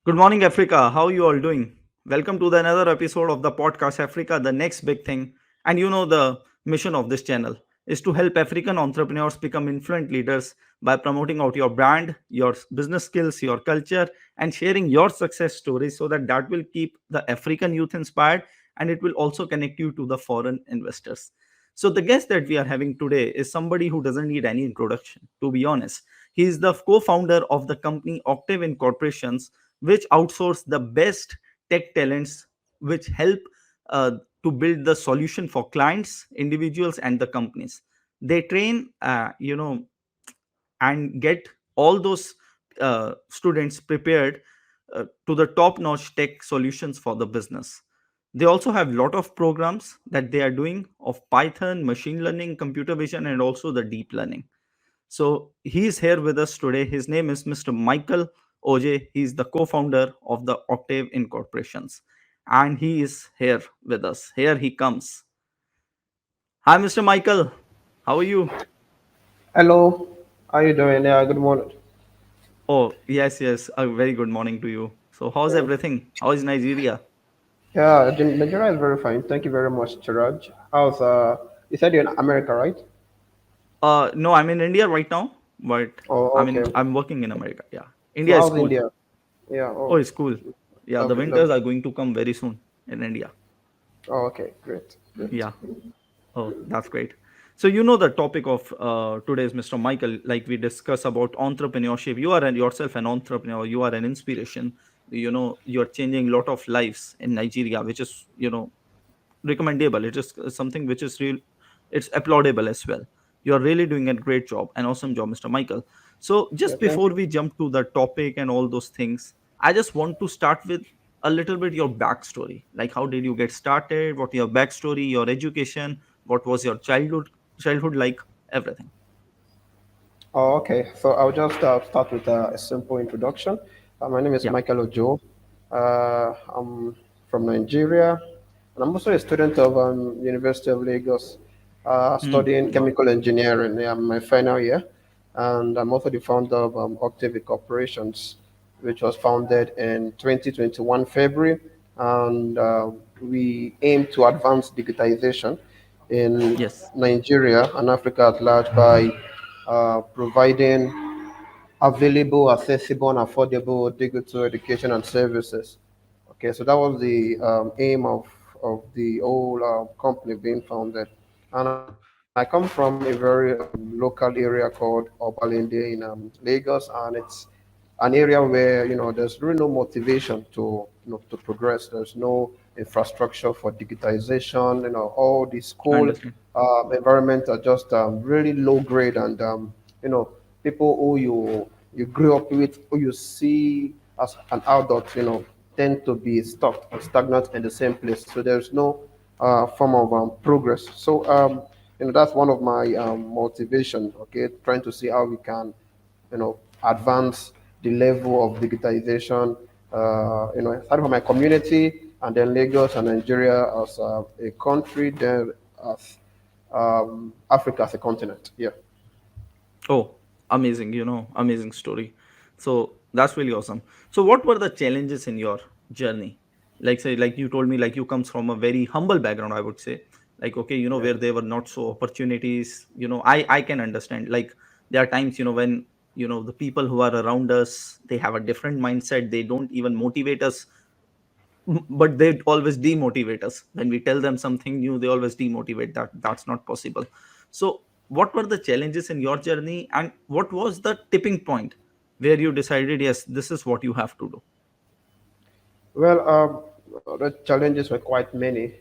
Good morning, Africa. How you all doing? Welcome to another episode of the podcast Africa, the next big thing. And the mission of this channel is to help African entrepreneurs become influent leaders by promoting out your brand, your business skills, your culture, and sharing your success stories so that will keep the African youth inspired and it will also connect you to the foreign investors. So the guest that we are having today is somebody who doesn't need any introduction, to be honest. He is the co-founder of the company Octave Incorporations, which outsource the best tech talents which help uh, to build the solution for clients, individuals, and the companies. They train and get all those students prepared to the top notch tech solutions for the business. They also have lot of programs that they are doing of Python, machine learning, computer vision, and also the deep learning. So he's here with us today. His name is Mr. Michael Ojo. He's the co-founder of the Octave Incorporations, and he is here with us. Here he comes. Hi, Mr. Michael. How are you? Hello, how you doing? Yeah, good morning. Oh, yes, yes. A very good morning to you. So, how's Yeah, everything? How is Nigeria? yeah, Nigeria is very fine. Thank you very much, Chirag. How's you said you're in America, right? No, I'm in India right now, but Oh, okay. I'm working in America. Yeah, So India is how's cool. India? Yeah. Oh, Oh, it's cool. Yeah, the lovely, winters lovely. are going to come very soon in India. Oh, okay, great, great. Yeah. Oh, that's great. So the topic of today's Mr. Michael, like we discuss about entrepreneurship. You are yourself an entrepreneur. You are an inspiration. You're changing a lot of lives in Nigeria, which is recommendable. It is something which is real. It's applaudable as well. You're really doing a great job, an awesome job, Mr. Michael. So Yeah, just thank before you. we jump to the topic and all those things, I just want to start with a little bit your backstory. Like how did you get started? What your backstory, your education, what was your childhood like, everything. Oh, okay. So I'll just start with a simple introduction. My name is Yeah. Michael Ojo. I'm from Nigeria, and I'm also a student of University of Lagos, studying Wow. chemical engineering. Yeah, I'm my final year, and I'm also the founder of Octave Corporations, which was founded in 2021 February, and we aim to advance digitization in Yes. Nigeria and Africa at large by providing available, accessible, and affordable digital education and services. Okay, so that was the aim of the whole company being founded. And I come from a very local area called Obalende in Lagos, and it's an area where there's really no motivation to progress. There's no infrastructure for digitization. All the I school understand. environment are just really low grade, and you know people who you grew up with, who you see as an adult, tend to be stuck and stagnant in the same place. So there's no form of progress. So that's one of my motivation. Okay, trying to see how we can advance the level of digitization. Starting from my community, and then Lagos and Nigeria as a country, then as Africa as a continent. Yeah. Oh, amazing, amazing story. So that's really awesome. So what were the challenges in your journey? Like say, like you told me, like you comes from a very humble background, I would say. Like, okay, Yeah. where there were not so opportunities, I can understand. Like there are times, when the people who are around us, they have a different mindset. They don't even motivate us, but they always demotivate us. When we tell them something new, they always demotivate. That's not possible. So what were the challenges in your journey, and what was the tipping point where you decided, yes, this is what you have to do? Well, the challenges were quite many,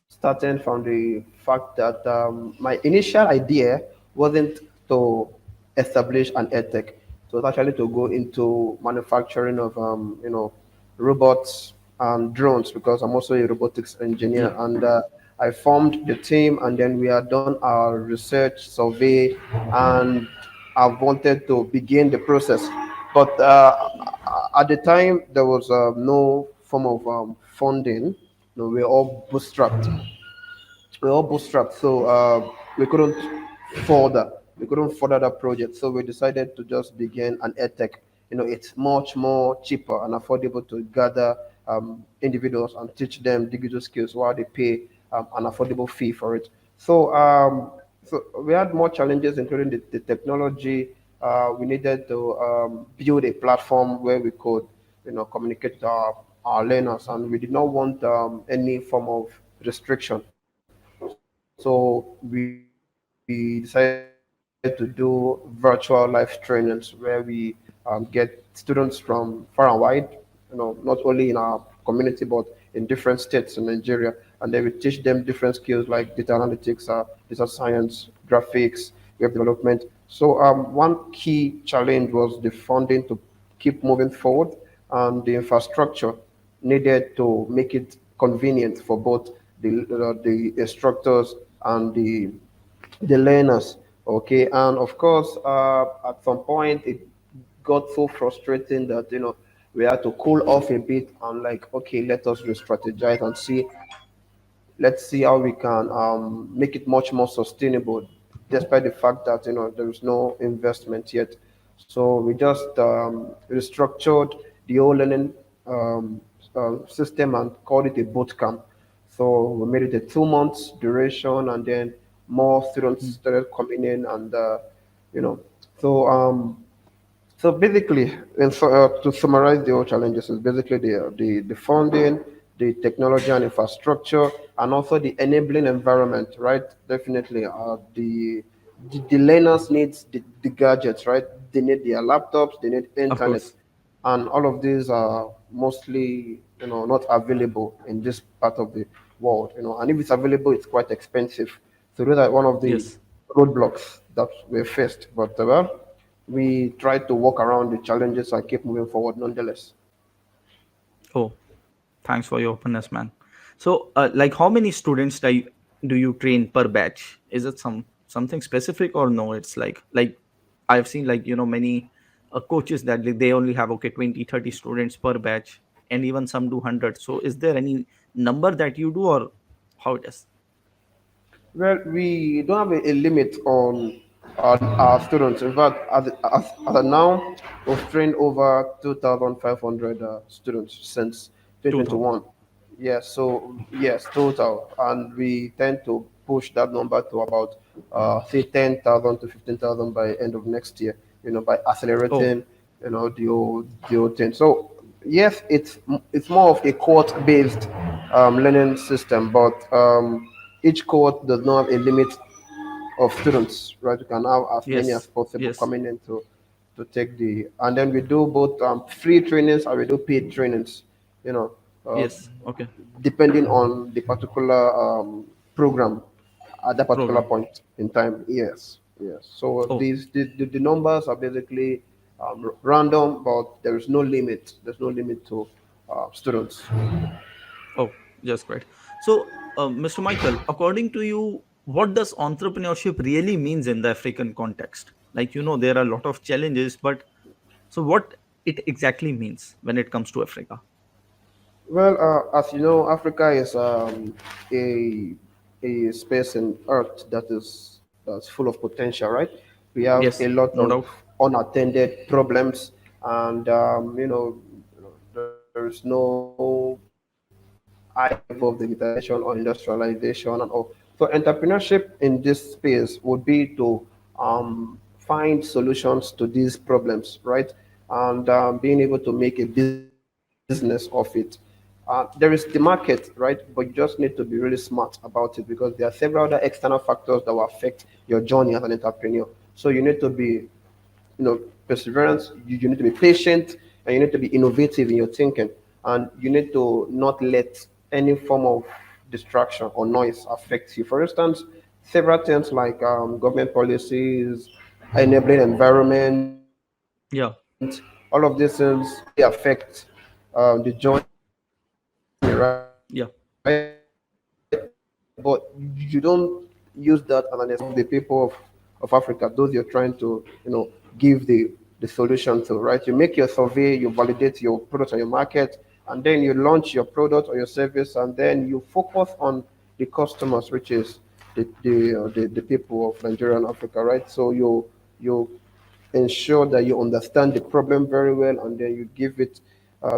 starting from the fact that my initial idea wasn't to establish an edtech. So it was actually to go into manufacturing of, robots and drones, because I'm also a robotics engineer. Yeah. And I formed the team, and then we had done our research survey, and I've wanted to begin the process. But at the time, there was no form of funding. We were all bootstrapped. So we couldn't further. We couldn't further that project. So we decided to just begin an edtech. it's much more cheaper and affordable to gather individuals and teach them digital skills while they pay an affordable fee for it. So we had more challenges, including the technology. We needed to build a platform where we could, communicate with our learners, and we did not want any form of restriction. So we decided to do virtual live trainings where we get students from far and wide, not only in our community but in different states in Nigeria, and then we teach them different skills like data analytics, data science, graphics, web development. So one key challenge was the funding to keep moving forward and the infrastructure needed to make it convenient for both the instructors and the learners. Okay, and of course, at some point it got so frustrating that we had to cool off a bit and like, okay, let us re-strategize and see, let's see how we can make it much more sustainable, despite the fact that there is no investment yet. So we just restructured the whole learning system and called it a boot camp. So we made it a 2 months duration, and then more students Mm. started coming in, and you know, so basically, and so, to summarize the whole challenges, is basically the funding, the technology and infrastructure, and also the enabling environment, right? Definitely, the learners needs the gadgets, right? They need their laptops, they need Of internet, course. and all of these are mostly not available in this part of the world, and if it's available, it's quite expensive. So those are one of the Yes. roadblocks that we faced, but well, we try to work around the challenges and keep moving forward nonetheless. Oh, thanks for your openness, man. So, like, how many students do you train per batch? Is it something specific or no? It's like I've seen, like, many coaches that they only have, okay, 20, 30 students per batch, and even some do 100. So, is there any number that you do, or how it is? Well, we don't have a limit on our students. In fact, as of now, we've trained over 2,500 students since 2000. 2021. Yes, so yes, total. And we tend to push that number to about, say, 10,000 to 15,000 by end of next year, by Oh, accelerating, the whole thing. So, yes, it's more of a cohort-based learning system, but each cohort does not have a limit of students, right? You can have as many as yes, possible yes, coming in to take and then we do both free trainings and we do paid trainings, you know, uh, yes. Okay, depending on the particular program at that particular program. point in time. Yes, yes. So Oh, the numbers are basically random, but there is no limit. There's no limit to students. oh, just great. So, Mr. Michael, according to you, what does entrepreneurship really means in the African context? Like, there are a lot of challenges, but so what it exactly means when it comes to Africa? Well, as you know, Africa is a a space in Earth that's full of potential, right? We have a Yes, lot no of doubt. unattended problems, and there is no high level of digitization or industrialization and all. So entrepreneurship in this space would be to find solutions to these problems, right? And being able to make a business of it. There is the market, right? But you just need to be really smart about it because there are several other external factors that will affect your journey as an entrepreneur. So you need to be, perseverance. You need to be patient, and you need to be innovative in your thinking, and you need to not let any form of distraction or noise affect you. For instance, several things like government policies, enabling environment, all of these things really affect the journey, right? But you don't Yeah, use that as an excuse to stop the people of Africa, those you're trying to, give the solution to, right? You make your survey, you validate your product or your market, and then you launch your product or your service, and then you focus on the customers, which is the people of Nigeria and Africa, right? So you ensure that you understand the problem very well, and then you give it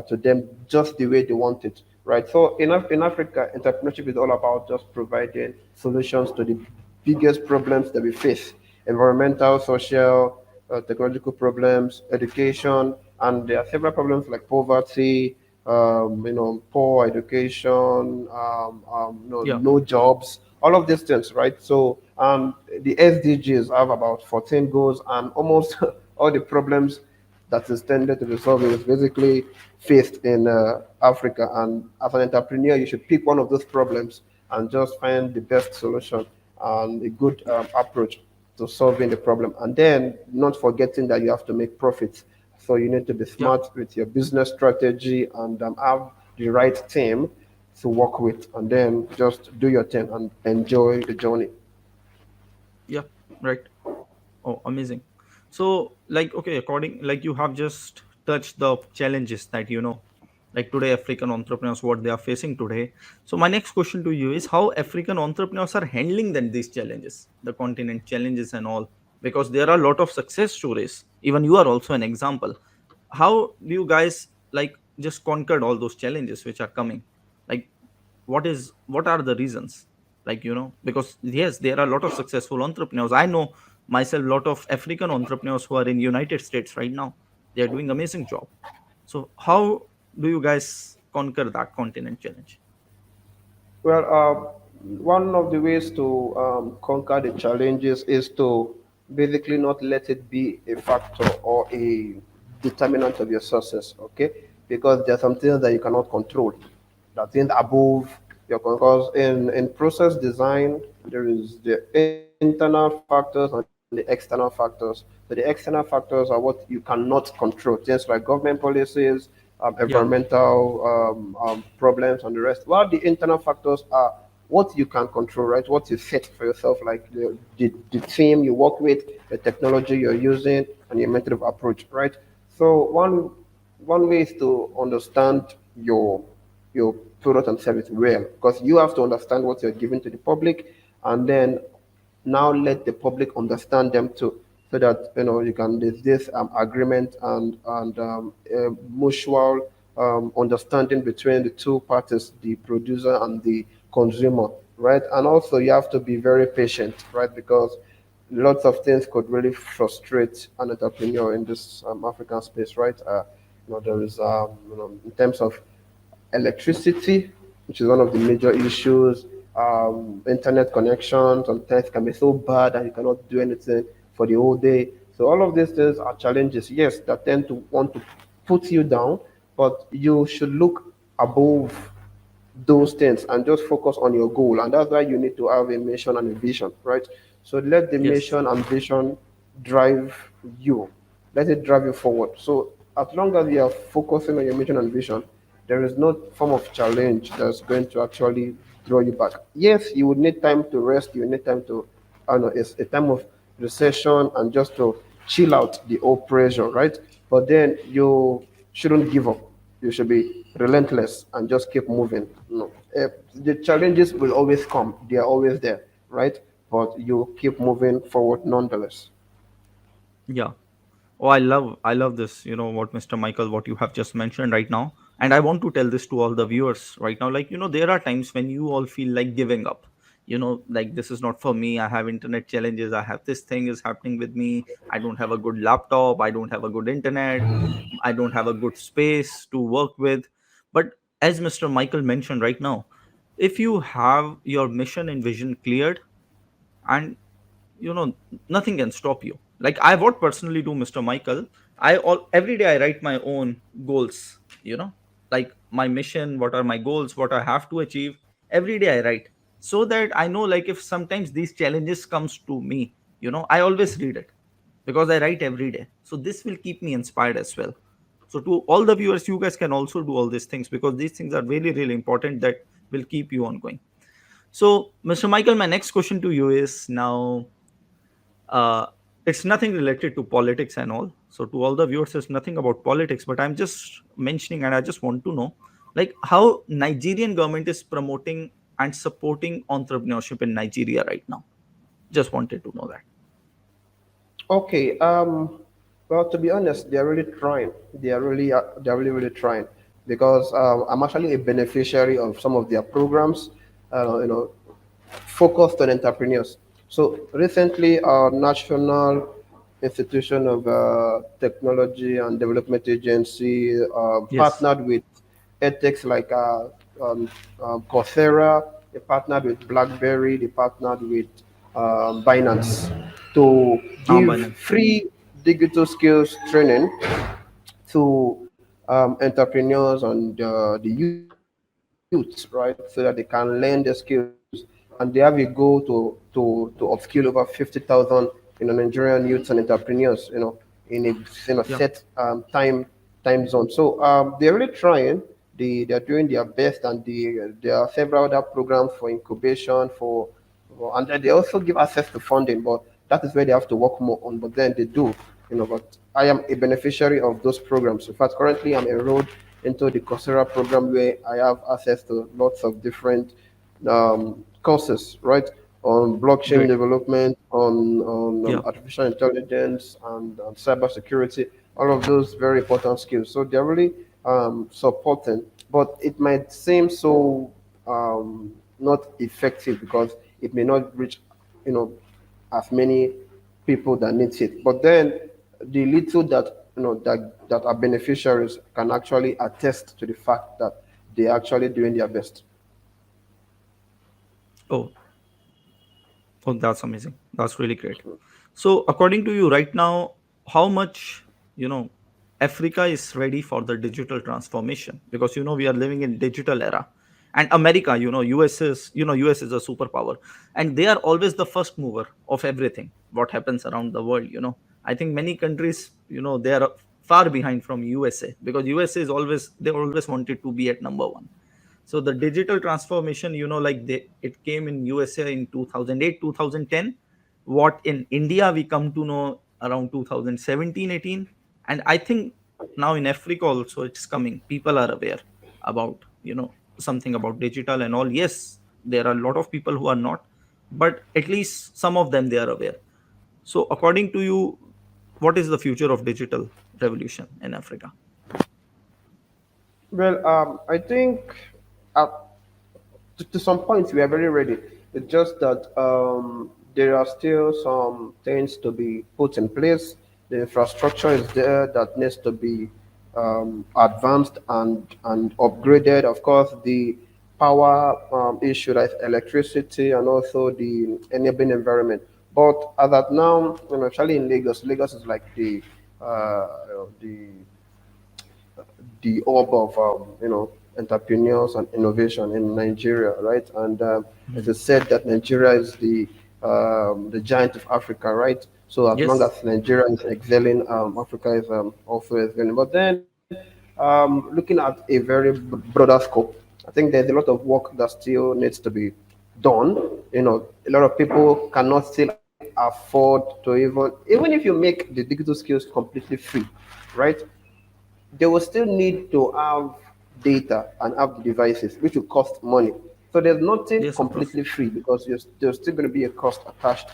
to them just the way they want it, right? So in Africa, entrepreneurship is all about just providing solutions to the biggest problems that we face: environmental, social, technological problems, education, and there are several problems like poverty, poor education, Yeah, no jobs, all of these things, right? So, the SDGs have about 14 goals, and almost all the problems that is tended to be solved is basically faced in Africa. And as an entrepreneur, you should pick one of those problems and just find the best solution and a good approach to solving the problem. And then not forgetting that you have to make profits. So you need to be yeah, smart with your business strategy and have the right team to work with, and then just do your thing and enjoy the journey. yeah, right. Oh, amazing. So, like, okay, according, like, you have just touched the challenges that, like today, African entrepreneurs, what they are facing today. So, my next question to you is how African entrepreneurs are handling then these challenges, the continent challenges and all, because there are a lot of success stories. Even you are also an example. How do you guys like just conquered all those challenges which are coming? Like, what are the reasons? Like, because yes, there are a lot of successful entrepreneurs. I know myself, lot of African entrepreneurs who are in United States right now. They are doing amazing job. So how do you guys conquer that continent challenge? Well, one of the ways to conquer the challenges is to basically not let it be a factor or a determinant of your success, okay? Because there are some things that you cannot control, that things above your control. Because in process design, there is the internal factors and the external factors. So the external factors are what you cannot control, things like government policies, Yeah. environmental problems, and the rest. While the internal factors are what you can control, right? What you set for yourself, like the team you work with, the technology you're using, and your method of approach, right? So one way is to understand your your product and service well, because you have to understand what you're giving to the public, and then now let the public understand them too, so that you can there's this agreement and mutual understanding between the two parties, the producer and the consumer, right? And also you have to be very patient, right? Because lots of things could really frustrate an entrepreneur in this African space, right? There is in terms of electricity, which is one of the major issues. Internet connections sometimes can be so bad that you cannot do anything for the whole day. So all of these things are challenges, yes, that tend to want to put you down, but you should look above those things and just focus on your goal. And that's why you need to have a mission and a vision, right? So let the Yes. mission and vision drive you. Let it drive you forward. So as long as you are focusing on your mission and vision, there is no form of challenge that's going to actually draw you back. Yes, you would need time to rest. You need time to, I don't know, it's a time of recession and just to chill out the old pressure, right? But then you shouldn't give up. You should be relentless and just keep moving. No, the challenges will always come. They are always there, right? But you keep moving forward nonetheless. Yeah. Oh, I love this, what Mr. Michael, what you have just mentioned right now. And I want to tell this to all the viewers right now. Like, there are times when you all feel like giving up. Like, this is not for me. I have internet challenges. I have this thing is happening with me. I don't have a good laptop. I don't have a good internet. I don't have a good space to work with. But as Mr. Michael mentioned right now, if you have your mission and vision cleared, and you know nothing can stop you. Like, I what personally do, Mr. Michael, every day I write my own goals, like my mission, what are my goals, what I have to achieve. Every day I write, so that I know, like, if sometimes these challenges comes to me, I always read it, because I write every day. So this will keep me inspired as well. So to all the viewers, you guys can also do all these things, because these things are really really important, that will keep you on going. So, Mr. Michael, my next question to you is now, uh, it's nothing related to politics and all. So to all the viewers, it's nothing about politics, but I'm just mentioning, and I just want to know, like, how Nigerian government is promoting and supporting entrepreneurship in Nigeria right now. Just wanted to know that. Okay. Well, to be honest, they are really trying. They're really, really trying because I'm actually a beneficiary of some of their programs, you know, focused on entrepreneurs. So recently, our National Institution of Technology and Development Agency Yes. partnered with edtechs like um, Coursera. They partnered with BlackBerry. They partnered with Binance to give Binance. free digital skills training to entrepreneurs and the youths, right, so that they can learn the skills. And they have a goal to upskill over 50,000, Nigerian youths and entrepreneurs, in a set Yeah. time zone. So they're really trying. They're doing their best, and there are several other programs for incubation and then they also give access to funding, but that is where they have to work more on. But then they do, But I am a beneficiary of those programs. In fact, currently I'm enrolled into the Coursera program where I have access to lots of different courses, right? On blockchain Great. development, on Yeah. artificial intelligence, and cybersecurity, all of those very important skills. So they're really supporting, but it might seem so not effective because it may not reach, you know, as many people that needs it. But then the little that that are beneficiaries can actually attest to the fact that they're actually doing their best. Oh, oh, that's amazing. That's really great. So, according to you, right now, how much, you know, Africa is ready for the digital transformation? Because, we are living in digital era. And America, US is a superpower. And they are always the first mover of everything, what happens around the world. I think many countries, they are far behind from USA because USA they always wanted to be at number one. So the digital transformation, like it came in USA in 2008 2010, what in India we come to know around 2017 18. And I think now in Africa also it's coming. People are aware about, something about digital and all. Yes, there are a lot of people who are not, but at least some of them, they are aware. So according to you, what is the future of digital revolution in Africa? Well, I think uh, to some points we are very ready. It's just that there are still some things to be put in place. The infrastructure is there that needs to be advanced and upgraded. Of course, the power issue, like electricity, and also the enabling environment. But as at now, especially in Lagos, Lagos is like the hub of entrepreneurs and innovation in Nigeria, right? And it Mhm. is said that Nigeria is the giant of Africa, right? So as long Yes. as Nigeria is excelling, Africa is also excelling. But then, looking at a very broader scope, I think there's a lot of work that still needs to be done. A lot of people cannot still afford to even if you make the digital skills completely free, right? They will still need to have data and have the devices, which will cost money. So there's nothing Yes, of course. completely free because there's still going to be a cost attached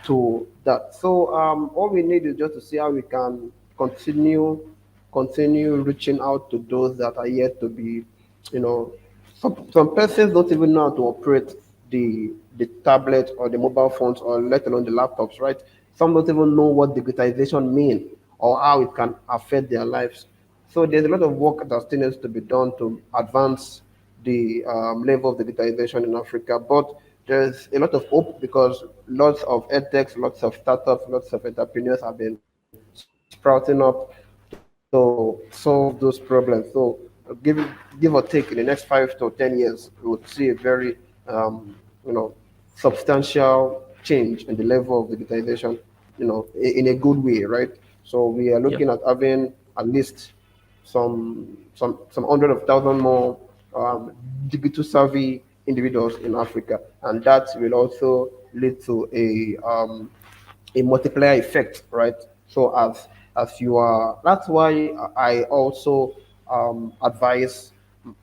to that. So all we need is just to see how we can continue reaching out to those that are yet to be, you know, some persons don't even know how to operate the tablet or the mobile phones or let alone the laptops, right? Some don't even know what digitization mean or how it can affect their lives. So there's a lot of work that still needs to be done to advance the level of digitization in Africa. But there's a lot of hope because lots of edtechs, lots of startups, lots of entrepreneurs have been sprouting up to solve those problems. So give or take, in the next 5 to 10 years, we would see a very substantial change in the level of digitization, in a good way, right? So we are Yeah. looking at having at least some hundred of thousand more digital savvy individuals in Africa, and that will also lead to a multiplier effect, right? So as you are, that's why I also advise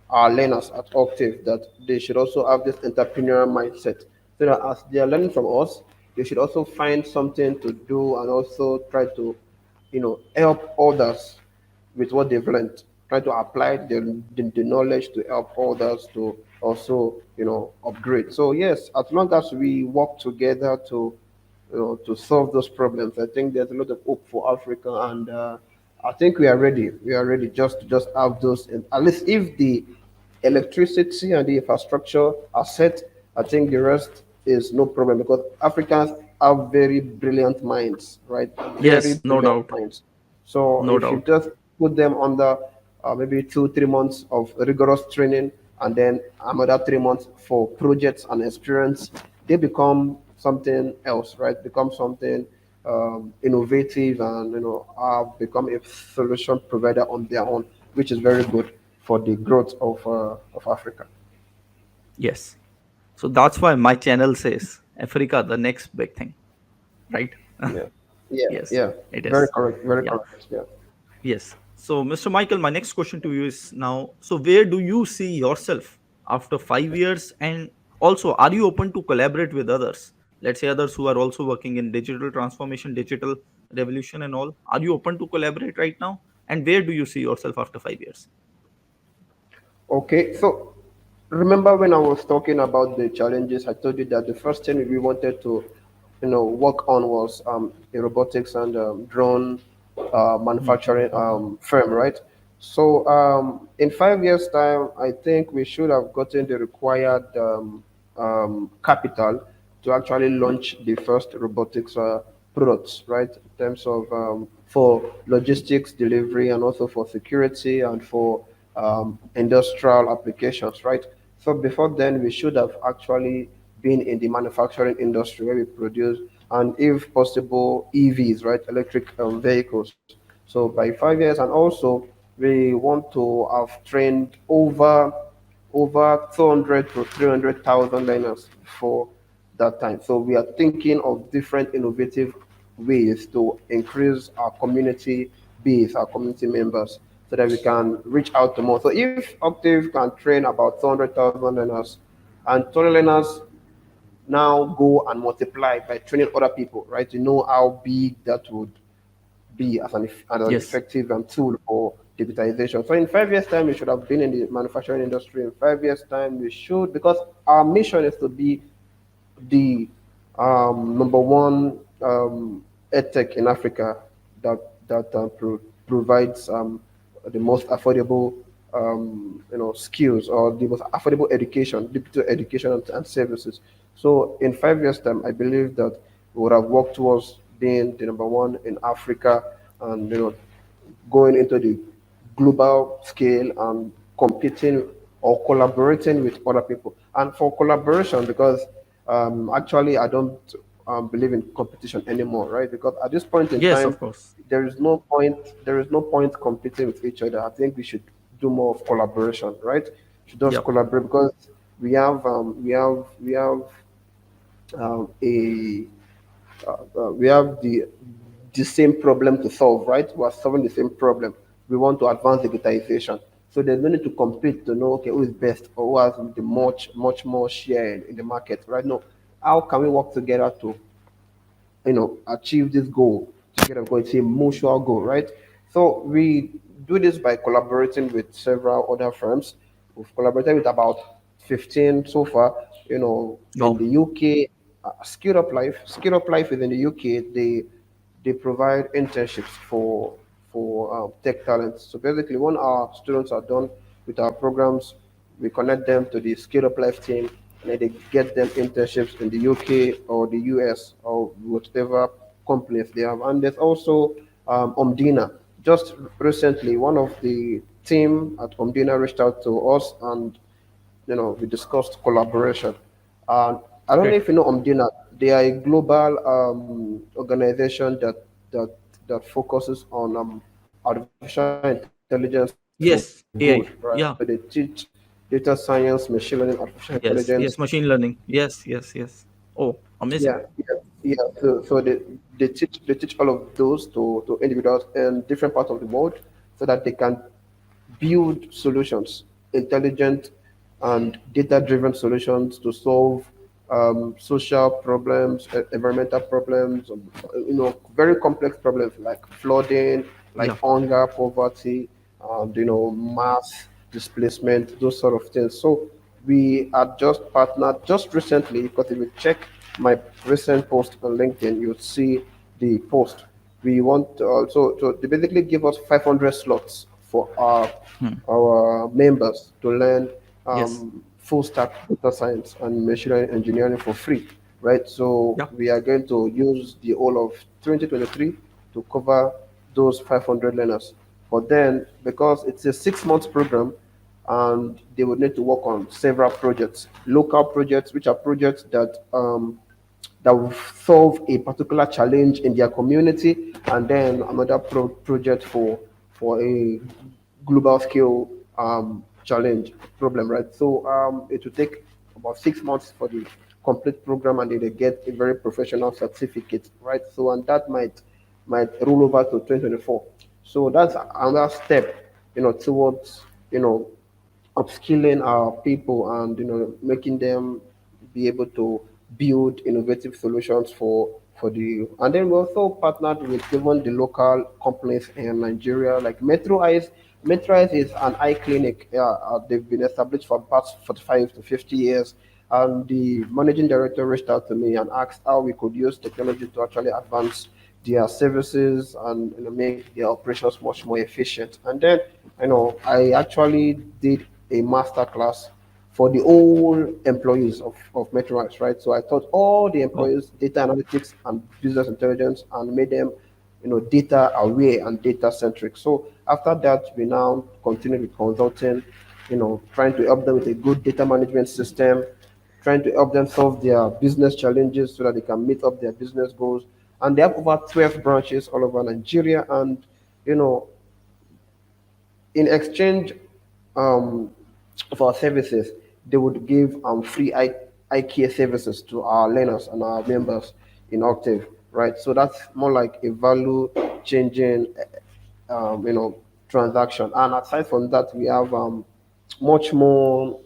our learners at Octave that they should also have this entrepreneurial mindset, so that as they are learning from us, they should also find something to do and also try to help others with what they've learned, try to apply the knowledge to help others to also, upgrade. So yes, as long as we work together to solve those problems, I think there's a lot of hope for Africa, and I think we are ready. We are ready just have those, and at least if the electricity and the infrastructure are set, I think the rest is no problem because Africans have very brilliant minds, right? Very Yes, no brilliant doubt. minds. So No if you doubt. just put them under maybe 2 3 months of rigorous training and then another 3 months for projects and experience, they become something else, right? Become something innovative, and have become a solution provider on their own, which is very good for the growth of Africa. Yes. So that's why my channel says Africa, the next big thing, right? Yeah, yeah, Yes, yeah. it Very is. correct. Very Yeah. correct. Yeah. Yes. So, Mr. Michael, my next question to you is now, so where do you see yourself after 5 years? And also, are you open to collaborate with others? Let's say others who are also working in digital transformation, digital revolution, and all. Are you open to collaborate right now? And where do you see yourself after 5 years? Okay, so remember when I was talking about the challenges, I told you that the first thing we wanted to, work on was a robotics and drone manufacturing firm, right? So in 5 years' time, I think we should have gotten the required capital to actually launch the first robotics products, right? In terms of for logistics, delivery, and also for security and for industrial applications, right? So before then, we should have actually been in the manufacturing industry where we produce, and if possible, EVs, right? Electric vehicles. So by 5 years, and also we want to have trained over 200 to 300,000 learners for that time. So we are thinking of different innovative ways to increase our community base, our community members, so that we can reach out to more. So if Octave can train about 200,000 learners, and 200 learners now go and multiply by training other people, right? You know how big that would be as an Yes. effective tool for digitization. So in 5 years' time, we should have been in the manufacturing industry. In 5 years' time, we should, because our mission is to be the number one edtech in Africa that provides the most affordable skills, or the most affordable education, digital education and services. So in 5 years' time, I believe that we would have worked towards being the number one in Africa, and going into the global scale and competing or collaborating with other people. And for collaboration, because actually I don't believe in competition anymore, right? Because at this point in Yes, time, of course. there is no point competing with each other. I think we should do more of collaboration, right? Should just Yep. collaborate, because a we have the same problem to solve, right? We are solving the same problem. We want to advance digitization. So there's no need to compete to know, okay, who is best or who has the much more share in the market, right? No, how can we work together to achieve this goal together? Because it's a mutual goal, right? So we do this by collaborating with several other firms. We've collaborated with about 15 so far. In Wow. the UK, Skilled Up Life is in the UK. They provide internships for tech talents. So basically, when our students are done with our programs, we connect them to the Skilled Up Life team, and then they get them internships in the UK or the US or whatever companies they have. And there's also Omdina. Just recently, one of the team at Omdina reached out to us, and we discussed collaboration. And I don't know Great. if you know Omdina. They are a global organization that focuses on artificial intelligence for good, right? Yes, So they AI. teach Yeah. data science, machine learning, artificial intelligence. Yes. Yes. Machine learning. Yes. Yes. Yes. Oh, Yeah, amazing. yeah, yeah. So they teach all of those to individuals in different parts of the world, so that they can build solutions, intelligent and data-driven solutions to solve social problems, environmental problems, very complex problems like flooding, like Yeah. hunger, poverty, mass displacement, those sort of things. So we are just partnered just recently, because if you check my recent post on LinkedIn, you'll see the post. We want to also, so they basically give us 500 slots for Hmm. our members to learn Yes. full stack data science and machine learning engineering for free, right? So Yeah. we are going to use the whole of 2023 to cover those 500 learners. But then, because it's a 6 month program, and they would need to work on several projects, local projects, which are projects that will solve a particular challenge in their community, and then another project for a global scale challenge problem, right? So it will take about 6 months for the complete program, and then they get a very professional certificate, right? So and that might roll over to 2024. So that's another step, towards upskilling our people, and making them be able to build innovative solutions for the. And then we also partnered with even the local companies in Nigeria, like Metro Eyes. Metro Eyes is an eye clinic. They've been established for about 45 to 50 years. And the managing director reached out to me and asked how we could use technology to actually advance their services, and make their operations much more efficient. And then I actually did a master class for the whole employees of Metromax, right? So I taught all the Oh. employees data analytics and business intelligence, and made them, data aware and data centric. So after that, we now continue with consulting, trying to help them with a good data management system, trying to help them solve their business challenges so that they can meet up their business goals. And they have over 12 branches all over Nigeria. And, you know, in exchange um, for our services, they would give free eye care services to our learners and our members in Octave, right? So that's more like a value changing, transaction. And aside from that, we have much more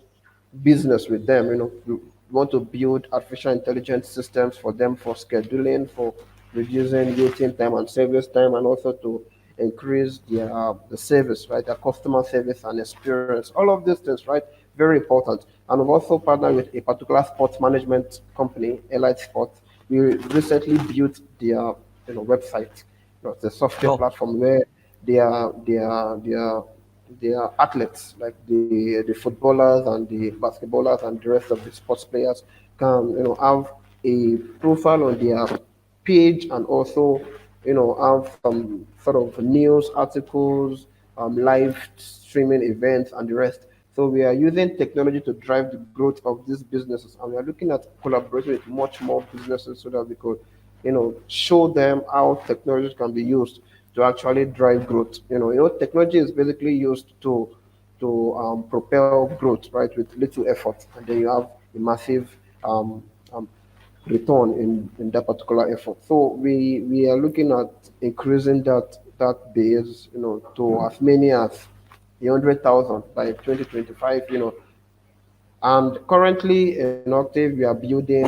business with them. We want to build artificial intelligence systems for them, for scheduling, for reducing waiting time and service time, and also to increase the service, right? The customer service and experience. All of these things, right? Very important. And we've also partnered with a particular sports management company, Elite Sports. We recently built their website. It's a software Oh. platform where their athletes, like the footballers and the basketballers and the rest of the sports players, can have a profile on their page, and also have some sort of news articles, live streaming events, and the rest. So we are using technology to drive the growth of these businesses, and we are looking at collaborating with much more businesses so that we could show them how technology can be used to actually drive growth. Technology is basically used to propel growth, right, with little effort, and then you have a massive um, um, return in that particular effort. So we are looking at increasing that base, to as many as 100,000 by 2025. And currently in Octave, we are building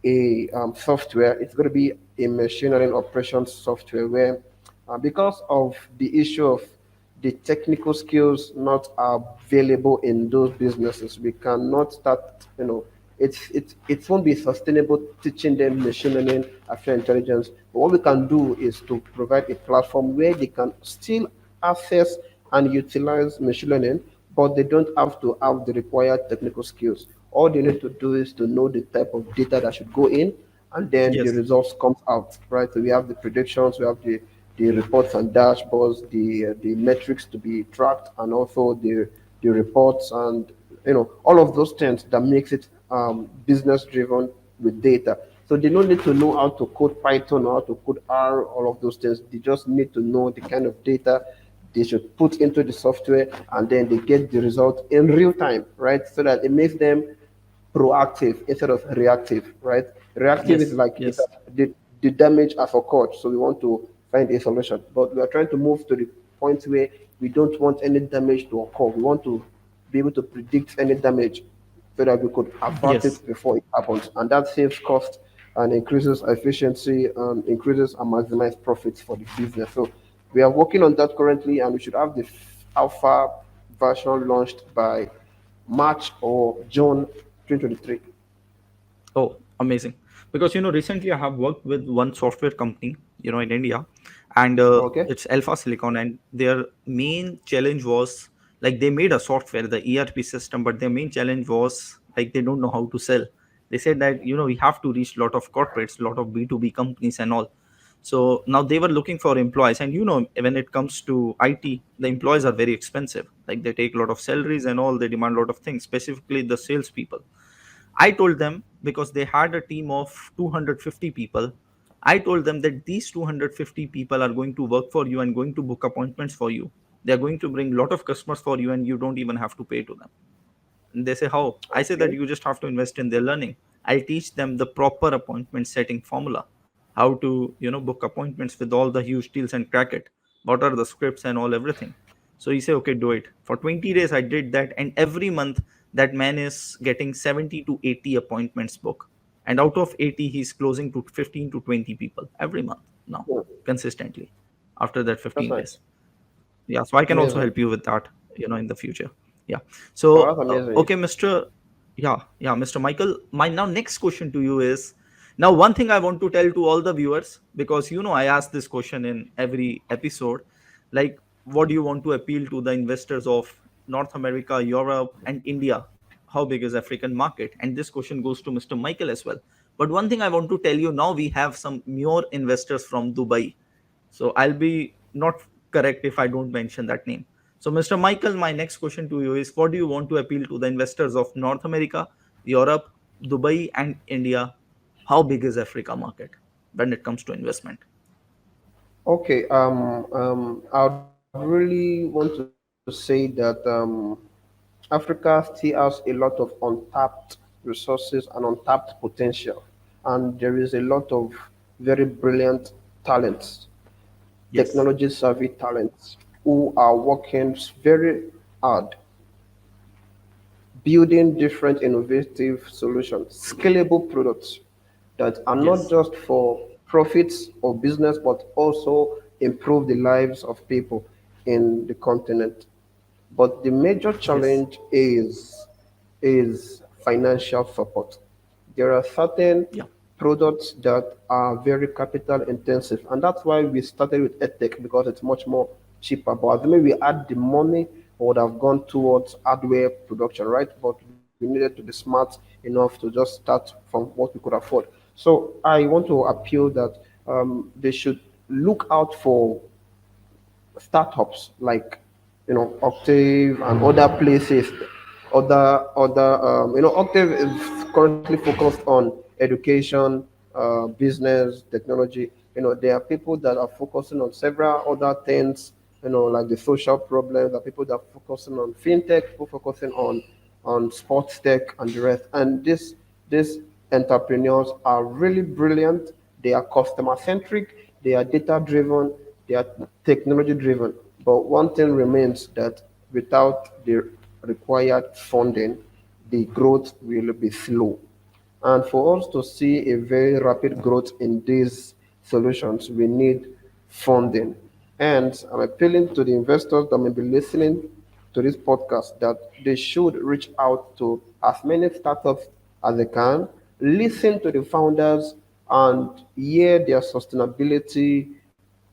a software. It's going to be a machine learning operations software where, because of the issue of the technical skills not available in those businesses, we cannot start, it won't be sustainable teaching them machine learning, artificial intelligence. But what we can do is to provide a platform where they can still access and utilize machine learning, but they don't have to have the required technical skills. All they need to do is to know the type of data that should go in, and then the Yes. results comes out, right? So we have the predictions, we have the reports and dashboards, the metrics to be tracked, and also the reports, and all of those things that makes it business driven with data. So they don't need to know how to code Python or how to code R, all of those things. They just need to know the kind of data they should put into the software, and then they get the result in real time, right? So that it makes them proactive instead of reactive, right? Reactive is Yes. like Yes. the damage has occurred, so we want to find a solution. But we are trying to move to the point where we don't want any damage to occur. We want to be able to predict any damage so that we could avert Yes. it before it happens. And that saves cost and increases efficiency and increases and maximizes profits for the business. So we are working on that currently, and we should have the alpha version launched by March or June 2023. Oh, amazing. Because, recently I have worked with one software company, in India, and Okay. it's Alpha Silicon, and their main challenge was like they made a software, the ERP system, but their main challenge was like they don't know how to sell. They said that, we have to reach a lot of corporates, a lot of B2B companies and all. So now they were looking for employees, and when it comes to IT, the employees are very expensive. Like they take a lot of salaries and all, they demand a lot of things, specifically the salespeople. I told them, because they had a team of 250 people, I told them that these 250 people are going to work for you and going to book appointments for you. They are going to bring a lot of customers for you, and you don't even have to pay to them. And they say, how? I say that Okay. you just have to invest in their learning. I'll teach them the proper appointment setting formula, how to, book appointments with all the huge deals and crack it. What are the scripts and all everything. So he say, okay, do it. For 20 days, I did that. And every month, that man is getting 70 to 80 appointments book. And out of 80, he's closing to 15 to 20 people every month now, Hmm. consistently, after that That's 15 days. nice. Yeah, so I can also Amazing. help you with that, in the future. Yeah. Oh, So that's amazing. okay, Mr. Michael, my now next question to you is, now one thing I want to tell to all the viewers, because I ask this question in every episode, like, what do you want to appeal to the investors of North America, Europe and India? How big is African market? And this question goes to Mr. Michael as well. But one thing I want to tell you, now we have some more investors from Dubai, so I'll be not correct if I don't mention that name. So, Mr. Michael, my next question to you is, what do you want to appeal to the investors of North America, Europe, Dubai, and India? How big is Africa market when it comes to investment? Okay. I'd really want to say that Africa still has a lot of untapped resources and untapped potential, and there is a lot of very brilliant talents, Yes, technology savvy talents who are working very hard building different innovative solutions, scalable products that are not yes, just for profits or business, but also improve the lives of people in the continent. But the major yes, challenge is financial support. There are certain yeah, products that are very capital intensive, and that's why we started with EdTech because it's much more cheaper. But the way we add the money, would have gone towards hardware production, right? But we needed to be smart enough to just start from what we could afford. So I want to appeal that they should look out for startups like Octave and other places, Octave is currently focused on education, business, technology. There are people that are focusing on several other things. Like the social problems. There are people that are focusing on fintech, people focusing on sports tech and the rest. And these entrepreneurs are really brilliant. They are customer centric. They are data driven. They are technology driven. But one thing remains that without the required funding, the growth will be slow. And for us to see a very rapid growth in these solutions, we need funding. And I'm appealing to the investors that may be listening to this podcast that they should reach out to as many startups as they can, listen to the founders, and hear their sustainability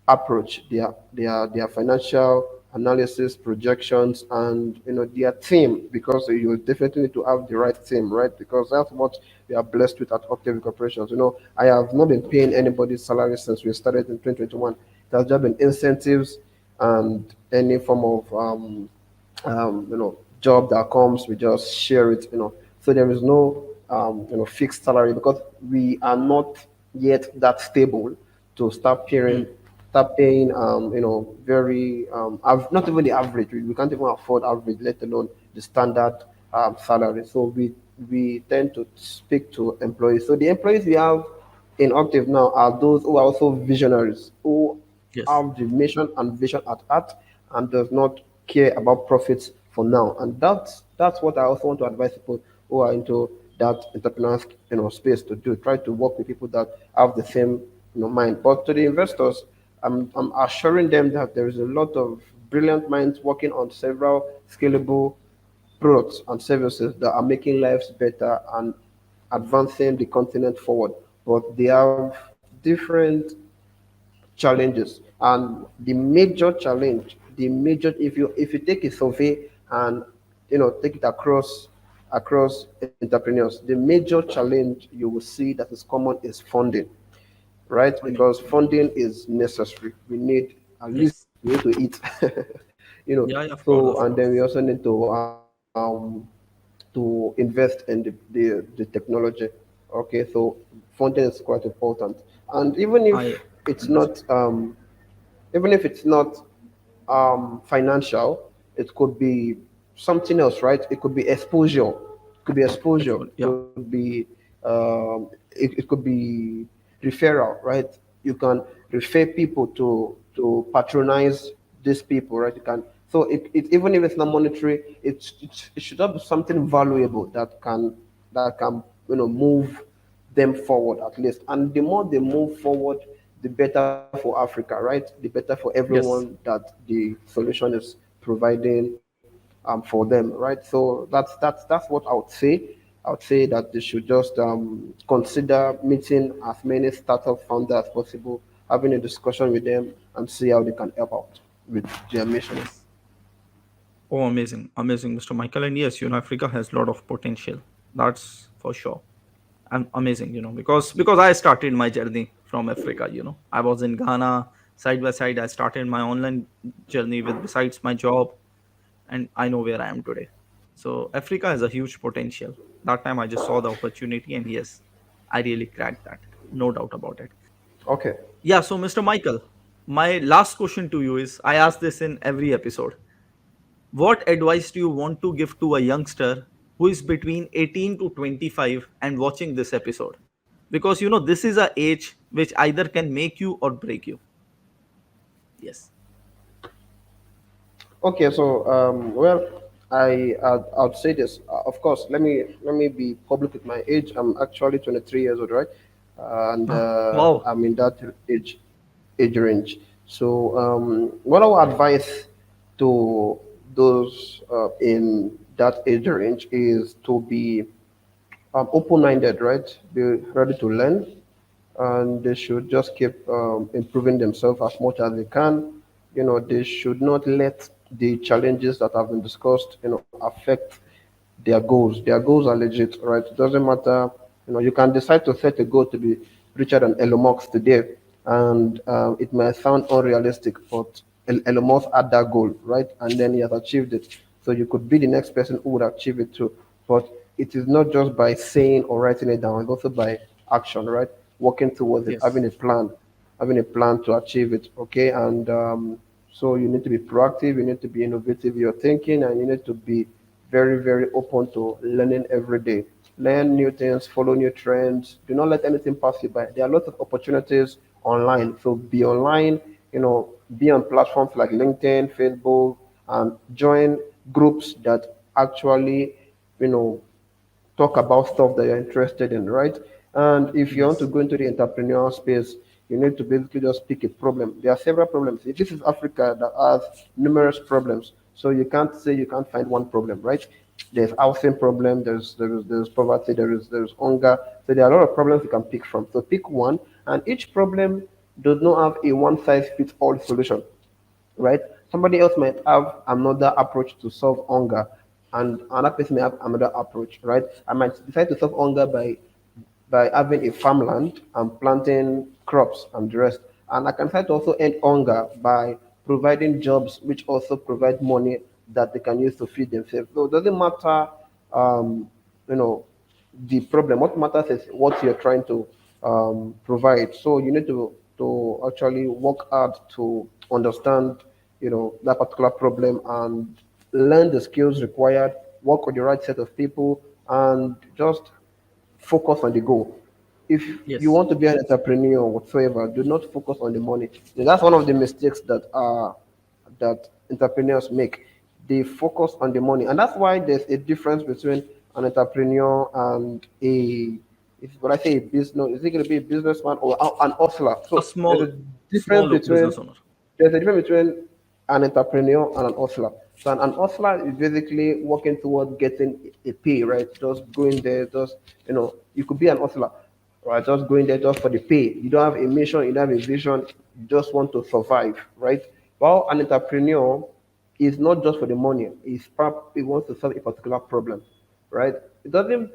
approach, their financial analysis, projections, and their team, because you definitely need to have the right team, right? Because that's what we are blessed with at Octave Incorporations. I have not been paying anybody's salary since we started in 2021. It has just been incentives and any form of job that comes, we just share it. So there is no fixed salary because we are not yet that stable to hmm, start paying very not even the average. We can't even afford average, let alone the standard salary. So we tend to speak to employees. So the employees we have in Octave now are those who are also visionaries, who yes, have the mission and vision at heart and does not care about profits for now. And that's what I also want to advise people who are into that entrepreneur space to do. Try to work with people that have the same mind. But to the investors, I'm assuring them that there is a lot of brilliant minds working on several scalable products and services that are making lives better and advancing the continent forward. But they have different challenges, and the major challenge, the major, if you take a survey and take it across entrepreneurs, the major challenge you will see that is common is funding, right? Funding. Because funding is necessary. We need, at least Yes. we need to eat. Yeah, yeah, of course, So, of and then we course. also need to invest in the technology. Okay, so funding is quite important. And I understand. even if it's not financial, it could be something else, right? It could be exposure. It could be exposure. Excellent. It Yeah. could be it could be referral, right? You can refer people to patronize these people, right? You can. So even if it's not monetary, it should not be something valuable that can move them forward at least. And the more they move forward, the better for Africa, right? The better for everyone Yes. that the solution is providing for them, right? So that's what I would say. I would say that they should just consider meeting as many startup founders as possible, having a discussion with them, and see how they can help out with their mission. Yes. Oh, amazing, amazing, Mr. Michael. And yes, Africa has a lot of potential. That's for sure. And amazing, because I started my journey from Africa. I was in Ghana side by side. I started my online journey with besides my job, and I know where I am today. So Africa has a huge potential. That time I just saw the opportunity, and yes, I really cracked that. No doubt about it. Okay. Yeah. So, Mr. Michael, my last question to you is: I ask this in every episode. What advice do you want to give to a youngster who is between 18 to 25 and watching this episode? Because this is a age which either can make you or break you. Yes. Okay, so well, I'd say this. Of course, let me be public with my age. I'm actually 23 years old, right? And Ah, wow. I'm in that age range. So what I would advise to those in that age range is to be open-minded, right? Be ready to learn, and they should just keep improving themselves as much as they can. They should not let the challenges that have been discussed, affect their goals. Their goals are legit, right? It doesn't matter. You can decide to set a goal to be richer than Elon Musk today, and it might sound unrealistic, but Elon Musk had that goal, right? And then he has achieved it. So you could be the next person who would achieve it too. But it is not just by saying or writing it down; it's also by action, right? Working towards it, Yes. having a plan to achieve it. Okay, and so you need to be proactive. You need to be innovative in your thinking, and you need to be very, very open to learning every day. Learn new things, follow new trends. Do not let anything pass you by. There are lots of opportunities online. So be online, be on platforms like LinkedIn, Facebook, and join groups that actually, you know, talk about stuff that you're interested in, right? And if you want to Yes. go into the entrepreneurial space, you need to basically just pick a problem. There are several problems. This is Africa that has numerous problems. So you can't say you can't find one problem, right? There's housing problem, there's poverty, there's hunger. So there are a lot of problems you can pick from. So pick one, and each problem does not have a one size fits all solution, right? Somebody else might have another approach to solve hunger, and another person may have another approach, right? I might decide to solve hunger by having a farmland and planting crops and the rest. And I can try to also end hunger by providing jobs which also provide money that they can use to feed themselves. So it doesn't matter, um, you know, the problem. What matters is what you're trying to provide. So you need to actually work hard to understand, that particular problem and learn the skills required, work with the right set of people, and just focus on the goal. If you Yes. want to be an entrepreneur or whatsoever, do not focus on the money. That's one of the mistakes that entrepreneurs make. They focus on the money, and that's why there's a difference between an entrepreneur and a, if when I say a business, is it going to be a businessman or an hustler? A So there's a difference between business owner. there's a difference between an entrepreneur and an hustler. So an hustler is basically working towards getting a pay, right? Just going there, just you could be an hustler, right? Just going there just for the pay. You don't have a mission, you don't have a vision, you just want to survive, right? While an entrepreneur is not just for the money, he's probably wants to solve a particular problem, right? It doesn't,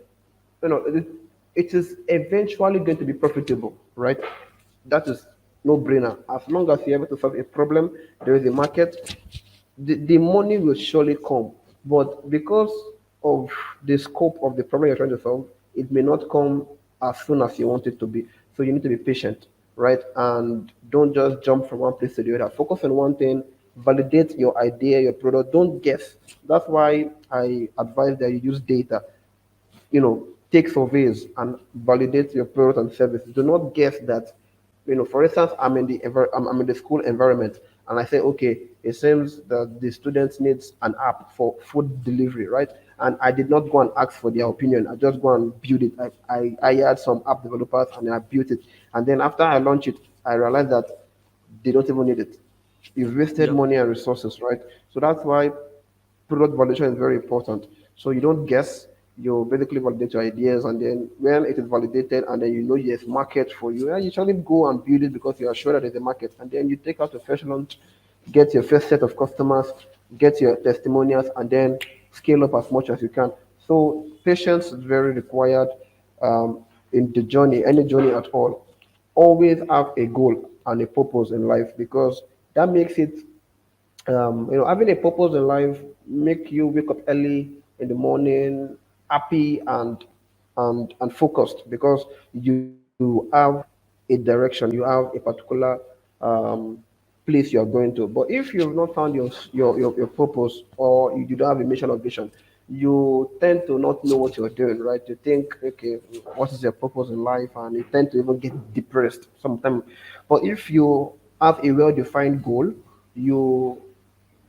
it is eventually going to be profitable, right? That is no brainer. As long as you're able to solve a problem, there is a market, the money will surely come. But because of the scope of the problem you're trying to solve, it may not come as soon as you want it to be. So you need to be patient, right? And don't just jump from one place to the other. Focus on one thing, validate your idea, your product. Don't guess. That's why I advise that you use data, take surveys and validate your product and service. Do not guess that, for instance, I'm in the school environment and I say, okay, it seems that the students needs an app for food delivery, right? And I did not go and ask for their opinion. I just go and build it. I hired some app developers and I built it. And then after I launch it, I realized that they don't even need it. You've wasted Yep. money and resources, right? So that's why product validation is very important. So you don't guess, you basically validate your ideas, and then when it is validated, and then there's market for you, and you usually go and build it because you are sure that there's a market, and then you take out your first launch, get your first set of customers, get your testimonials, and then scale up as much as you can. So patience is very required um, in the journey, any journey at all. Always have a goal and a purpose in life because that makes it having a purpose in life make you wake up early in the morning, happy and focused because you have a direction, you have a particular um, place you are going to. But if you've not found your purpose or you don't have a mission or vision, you tend to not know what you're doing, right? You think, okay, what is your purpose in life? And you tend to even get depressed sometimes. But if you have a well-defined goal, you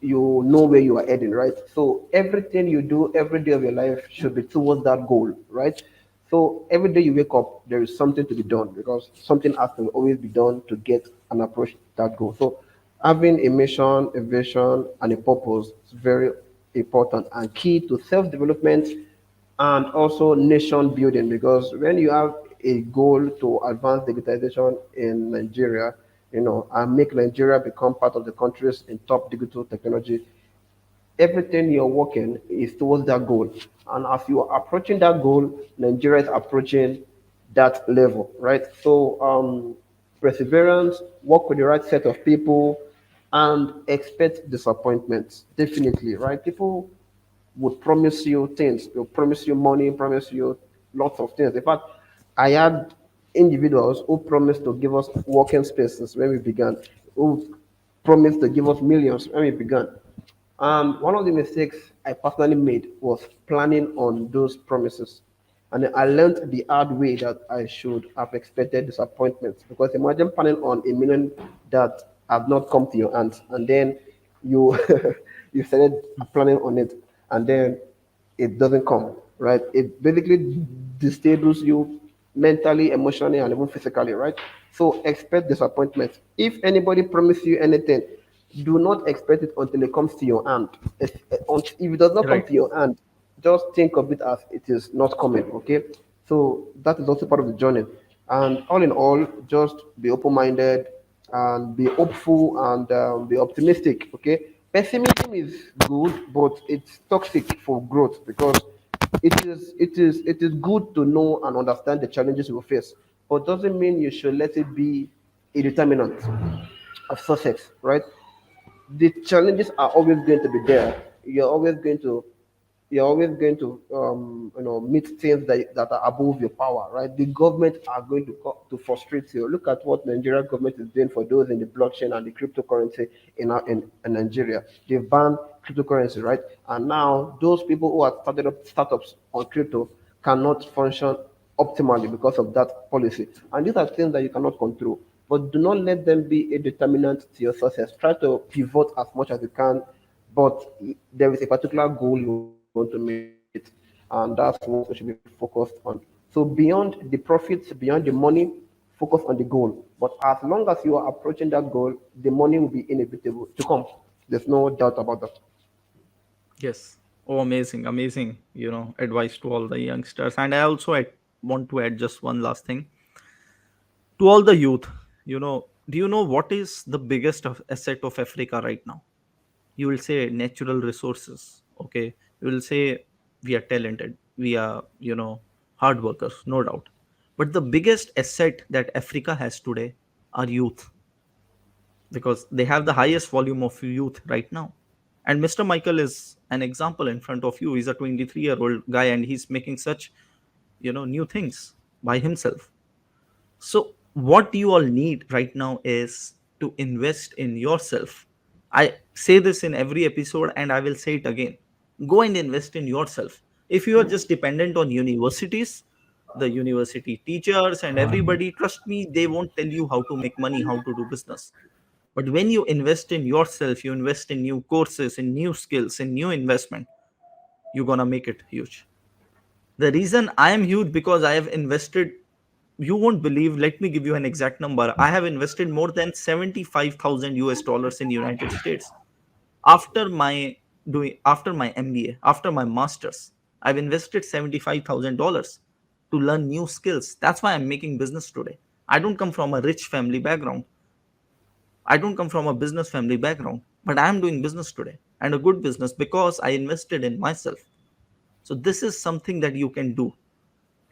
you know where you are heading, right? So everything you do every day of your life should be towards that goal, right? So every day you wake up, there is something to be done because something has to always be done to get and approach that goal. So having a mission, a vision, and a purpose is very important and key to self-development and also nation building because when you have a goal to advance digitization in Nigeria, and make Nigeria become part of the countries in top digital technology, everything you're working is towards that goal. And as you are approaching that goal, Nigeria is approaching that level, right? So perseverance, work with the right set of people, and expect disappointments. Definitely, right? People would promise you things. They'll promise you money, promise you lots of things. In fact, I had individuals who promised to give us working spaces when we began, who promised to give us millions when we began. One of the mistakes I personally made was planning on those promises. And I learned the hard way that I should have expected disappointments. Because imagine planning on a million that have not come to your hands, and then you you started planning on it, and then it doesn't come, right? It basically disables you mentally, emotionally, and even physically, right? So expect disappointment. If anybody promises you anything, do not expect it until it comes to your hand. If it does not come Right. to your hand, just think of it as it is not coming, okay? So that is also part of the journey. And all in all, just be open minded and be hopeful and be optimistic, okay? Pessimism is good, but it's toxic for growth because it is good to know and understand the challenges you will face, but doesn't mean you should let it be a determinant of success, right? The challenges are always going to be there. You're always going to meet things that are above your power, right? The government are going to frustrate you. Look at what Nigeria government is doing for those in the blockchain and the cryptocurrency in Nigeria. They've banned cryptocurrency, right? And now those people who have started up startups on crypto cannot function optimally because of that policy. And these are things that you cannot control. But do not let them be a determinant to your success. Try to pivot as much as you can, but there is a particular goal you want to meet. And and that's what we should be focused on. So beyond the profits, beyond the money, focus on the goal. But as long as you are approaching that goal, the money will be inevitable to come. There's no doubt about that. Yes. Oh, amazing, amazing, advice to all the youngsters. And I also want to add just one last thing to all the youth. Do you know what is the biggest asset of Africa right now? You will say natural resources. Okay. You will say we are talented. We are, hard workers, no doubt. But the biggest asset that Africa has today are youth, because they have the highest volume of youth right now. And Mr. Michael is an example in front of you. He's a 23-year-old guy and he's making such, new things by himself. So what you all need right now is to invest in yourself. I say this in every episode and I will say it again. Go and invest in yourself. If you are just dependent on universities, the university teachers and everybody, trust me, they won't tell you how to make money, how to do business. But when you invest in yourself, you invest in new courses, in new skills, in new investment, you're gonna make it huge. The reason I am huge, because I have invested, you won't believe, let me give you an exact number. I have invested more than 75,000 US dollars in United States. After my after my MBA, after my masters, I've invested $75,000 to learn new skills. That's why I'm making business today. I don't come from a rich family background. I don't come from a business family background, but I am doing business today, and a good business, because I invested in myself. So this is something that you can do.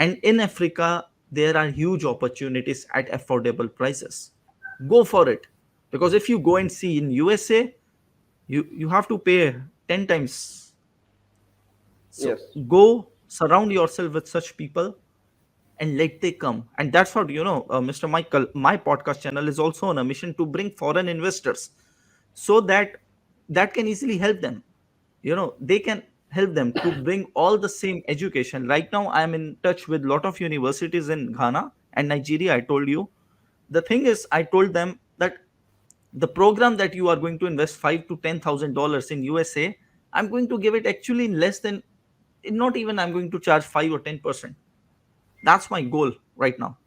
And in Africa, there are huge opportunities at affordable prices. Go for it. Because if you go and see in USA, you have to pay 10 times. So Yes. go surround yourself with such people and let they come. And that's what, Mr. Michael, my podcast channel is also on a mission to bring foreign investors, so that that can easily help them. They can help them to bring all the same education. Right now I am in touch with a lot of universities in Ghana and Nigeria. I told you, the thing is, I told them that the program that you are going to invest 5 to 10,000 dollars in USA, I'm going to give it actually in less than, not even, I'm going to charge 5 or 10%. That's my goal right now.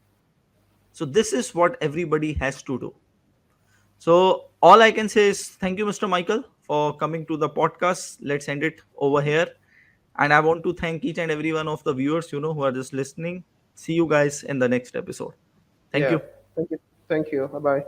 So this is what everybody has to do. So all I can say is thank you, Mr. Michael, for coming to the podcast. Let's end it over here. And I want to thank each and every one of the viewers, who are just listening. See you guys in the next episode. Thank Yeah. you. Thank you. Thank you. Bye bye.